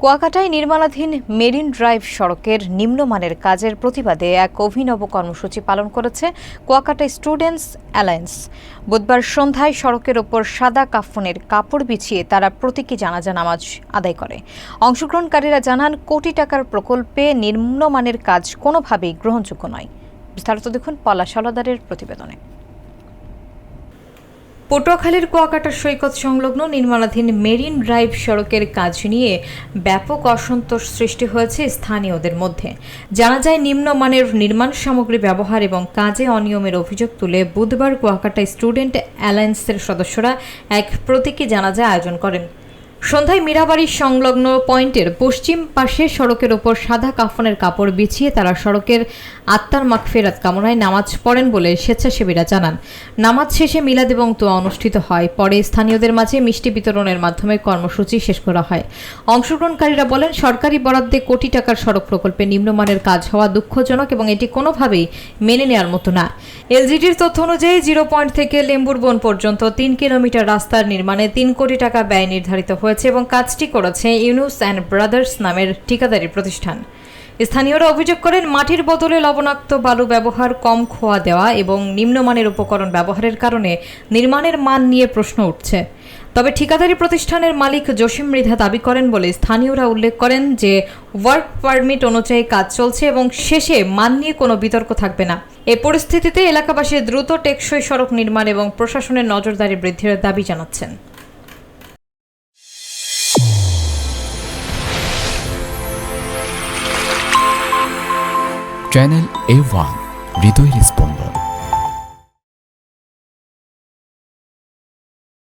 কুয়াকাটায় নির্মাণাধীন marine drive সড়কের নিম্নমানের কাজের প্রতিবাদে এক অভিনব কর্মসূচি পালন করেছে কুয়াকাটা স্টুডেন্টস অ্যালায়েন্স। বুধবার সন্ধ্যায় সড়কের ওপর সাদা কাফনের কাপড় বিছিয়ে তারা প্রতীকী জানাজা নামাজ আদায় করে। অংশগ্রহণকারীরা জানান, কোটি টাকার প্রকল্পে নিম্নমানের কাজ কোনোভাবেই গ্রহণযোগ্য নয়। বিস্তারিত দেখুন পলাশ হলদারের প্রতিবেদনে। পটুয়াখালীর কুয়াকাটা সৈকত সংলগ্ন নির্মাণাধীন মেরিন ড্রাইভ সড়কের কাজ নিয়ে ব্যাপক অসন্তোষ সৃষ্টি হয়েছে স্থানীয়দের মধ্যে। জানা যায়, নিম্নমানের নির্মাণ সামগ্রী ব্যবহার এবং কাজে অনিয়মের অভিযোগ তুলে বুধবার কুয়াকাটা স্টুডেন্ট অ্যালায়েন্সের সদস্যরা এক প্রতীকী জানাজা আয়োজন করেন। সন্ধ্যায় মীরাবাড়ি সংলগ্ন পয়েন্টের পশ্চিম পাশে সড়কের ওপর সাদা কাফনের কাপড় বিছিয়ে তারা সড়কের আত্মার মাগফিরাত কামনায় নামাজ পড়েন বলে স্বেচ্ছাসেবীরা জানান। নামাজ শেষে মিলাদ এবং দোয়া অনুষ্ঠিত হয়। পরে স্থানীয়দের মাঝে মিষ্টি বিতরণের মাধ্যমে কর্মসূচি শেষ করা হয়। অংশগ্রহণকারীরা বলেন, সরকারি বরাদ্দে কোটি টাকার সড়ক প্রকল্পে নিম্নমানের কাজ হওয়া দুঃখজনক এবং এটি কোনোভাবেই মেনে নেওয়ার মতো না। এলজিডির তথ্য অনুযায়ী 0 পয়েন্ট থেকে লেম্বুর বন পর্যন্ত 3 কিলোমিটার রাস্তার নির্মাণে 3 কোটি টাকা ব্যয় নির্ধারিত হয়েছে এবং কাজটি করেছে ইউনুস অ্যান্ড ব্রাদার্স নামের ঠিকাদারি প্রতিষ্ঠান। স্থানীয়রা অভিযোগ করেন, মাটির বদলে লবণাক্ত বালু ব্যবহার, কম খোয়া দেওয়া এবং নিম্নমানের উপকরণ ব্যবহারের কারণে নির্মাণের মান নিয়ে প্রশ্ন উঠছে। তবে ঠিকাদারি প্রতিষ্ঠানের মালিক জসিম মৃধা দাবি করেন বলে স্থানীয়রা উল্লেখ করেন যে ওয়ার্ক পারমিট অনুযায়ী কাজ চলছে এবং শেষে মান নিয়ে কোনো বিতর্ক থাকবে না। এ পরিস্থিতিতে এলাকাবাসী দ্রুত টেকসই সড়ক নির্মাণ এবং প্রশাসনের নজরদারি বৃদ্ধির দাবি জানাচ্ছেন। চ্যানেল A1 হৃদয়ের স্পন্দন।